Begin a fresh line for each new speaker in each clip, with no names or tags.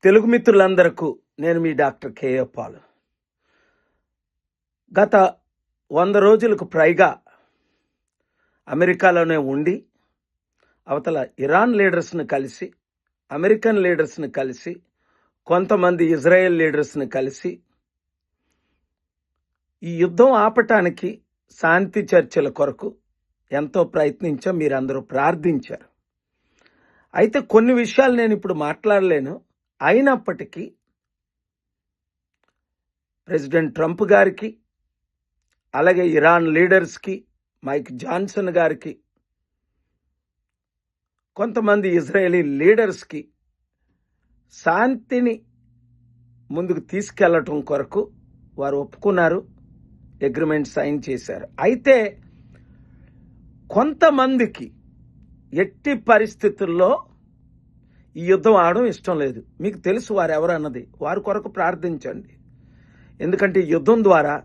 తెలుగు మిత్రులందరకు నేను మీ doctor KA Paul. గత 100 రోజులకు పైగా అమెరికాలోనే ఉండి అవతల ఇరాన్ లీడర్స్ని కలిసి, అమెరికన్ లీడర్స్ని కలిసి, కొంతమంది ఇజ్రాయెల్ లీడర్స్ని కలిసి ఈ యుద్ధం ఆపటానికి శాంతి చర్చల కొరకు ఎంతో ప్రయత్నించాం. మీరందరూ ప్రార్థించారు. అయితే కొన్ని విషయాలు నేను ఇప్పుడు మాట్లాడలేను. అయినప్పటికీ ప్రెసిడెంట్ ట్రంప్ గారికి, అలాగే ఇరాన్ లీడర్స్కి, మైక్ జాన్సన్ గారికి, కొంతమంది ఇజ్రాయేలీ లీడర్స్కి శాంతిని ముందుకు తీసుకెళ్లటం కొరకు వారు ఒప్పుకున్నారు, అగ్రిమెంట్ సైన్ చేశారు. అయితే కొంతమందికి ఎట్టి పరిస్థితుల్లో ఈ యుద్ధం ఆడడం ఇష్టం లేదు. మీకు తెలుసు వారు ఎవరు అన్నది. వారి కొరకు ప్రార్థించండి. ఎందుకంటే ఈ యుద్ధం ద్వారా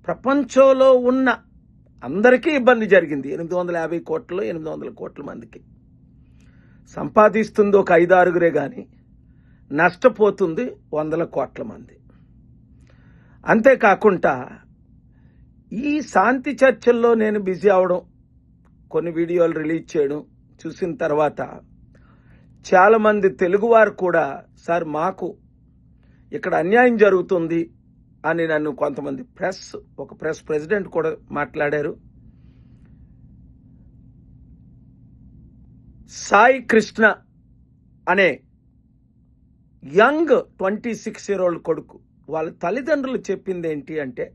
ప్రపంచంలో ఉన్న అందరికీ ఇబ్బంది జరిగింది. 850 కోట్లలో 800 కోట్ల మందికి. సంపాదిస్తుంది ఒక 5-6 కానీ నష్టపోతుంది 100 కోట్ల మంది. అంతేకాకుండా ఈ శాంతి చర్చల్లో నేను బిజీ అవడం, కొన్ని వీడియోలు రిలీజ్ చేయడం చూసిన తర్వాత చాలామంది తెలుగువారు కూడా, సార్ మాకు ఇక్కడ అన్యాయం జరుగుతుంది అని నన్ను కొంతమంది ఒక ప్రెస్ ప్రెసిడెంట్ కూడా మాట్లాడారు. సాయి కృష్ణ అనే యంగ్ 26-year-old కొడుకు వాళ్ళ తల్లిదండ్రులు చెప్పింది ఏంటి అంటే,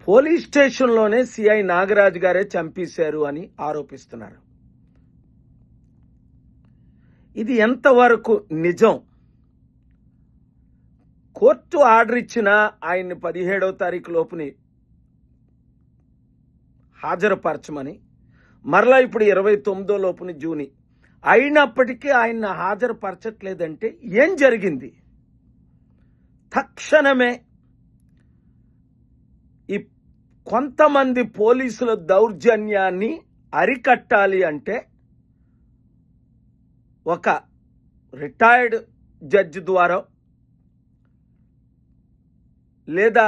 పోలీస్ స్టేషన్లోనే సిఐ నాగరాజు గారే చంపేశారు అని ఆరోపిస్తున్నారు. ఇది ఎంతవరకు నిజం? కోర్టు ఆర్డర్ ఇచ్చినా ఆయన్ని 17వ తారీఖు లోపుని హాజరుపరచమని, మరలా ఇప్పుడు 29వ లోపుని జూని, అయినప్పటికీ ఆయన్ని హాజరుపరచట్లేదంటే ఏం జరిగింది? తక్షణమే ఈ కొంతమంది పోలీసుల దౌర్జన్యాన్ని అరికట్టాలి అంటే ఒక రిటైర్డ్ జడ్జి ద్వారా లేదా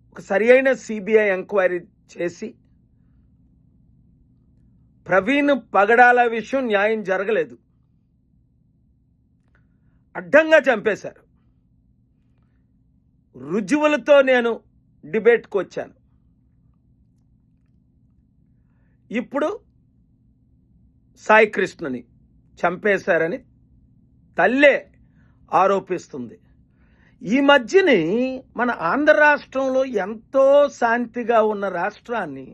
ఒక సరి అయిన సిబిఐ ఎంక్వైరీ చేసి, ప్రవీణ్ పగడాల విషయం న్యాయం జరగలేదు, అడ్డంగా చంపేశారు. రుజువులతో నేను డిబేట్కి వచ్చాను. ఇప్పుడు సాయి కృష్ణని చంపేశారని తల్లే ఆరోపిస్తుంది. ఈ మధ్యని మన ఆంధ్ర రాష్ట్రంలో ఎంతో శాంతిగా ఉన్న రాష్ట్రాన్ని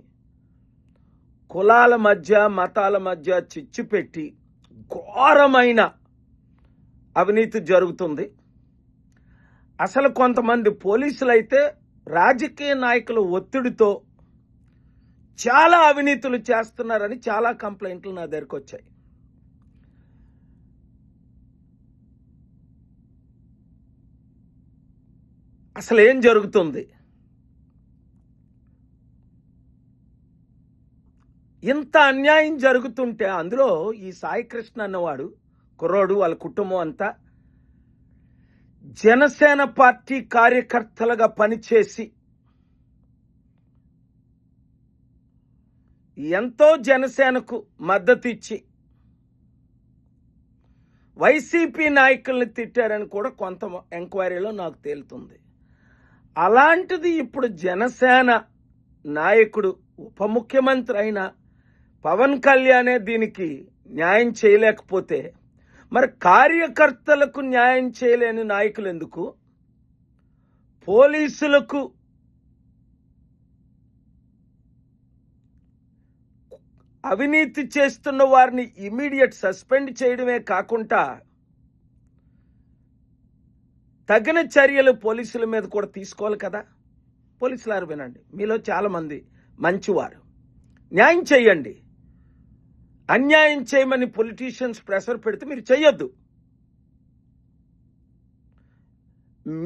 కులాల మధ్య, మతాల మధ్య చిచ్చు పెట్టి ఘోరమైన అవినీతి జరుగుతుంది. అసలు కొంతమంది పోలీసులు అయితే రాజకీయ నాయకుల ఒత్తిడితో చాలా అవినీతులు చేస్తున్నారని చాలా కంప్లైంట్లు నా దగ్గరకు వచ్చాయి. అసలు ఏం జరుగుతుంది? ఇంత అన్యాయం జరుగుతుంటే అందులో ఈ సాయి కృష్ణ అన్నవాడు కుర్రోడు, వాళ్ళ కుటుంబం అంతా జనసేన పార్టీ కార్యకర్తలుగా పనిచేసి ఎంతో జనసేనకు మద్దతు ఇచ్చి వైసీపీ నాయకుల్ని తిట్టారని కూడా కొంత ఎంక్వైరీలో నాకు తేలుతుంది. అలాంటిది ఇప్పుడు జనసేన నాయకుడు, ఉప ముఖ్యమంత్రి అయిన పవన్ కళ్యాణే దీనికి న్యాయం చేయలేకపోతే మరి కార్యకర్తలకు న్యాయం చేయలేని నాయకులు ఎందుకు? పోలీసులకు అవినీతి చేస్తున్న వారిని ఇమీడియట్ సస్పెండ్ చేయడమే కాకుండా తగిన చర్యలు పోలీసుల మీద కూడా తీసుకోవాలి కదా. పోలీసులారు వినండి, మీలో చాలామంది మంచివారు, న్యాయం చేయండి. అన్యాయం చేయమని పొలిటీషియన్స్ ప్రెషర్ పెడితే మీరు చెయ్యొద్దు.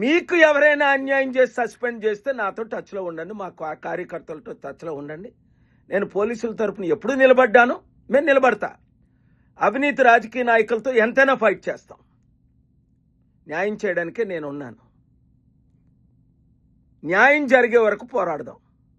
మీకు ఎవరైనా అన్యాయం చేసి సస్పెండ్ చేస్తే నాతో టచ్లో ఉండండి, మా కార్యకర్తలతో టచ్లో ఉండండి. నేను పోలీసుల తరపున ఎప్పుడు నిలబడ్డాను, మేము నిలబడతా. అవినీతి రాజకీయ నాయకులతో ఎంతైనా ఫైట్ చేస్తాం. న్యాయం చేయడానికే నేను ఉన్నాను. న్యాయం జరిగే వరకు పోరాడదాం.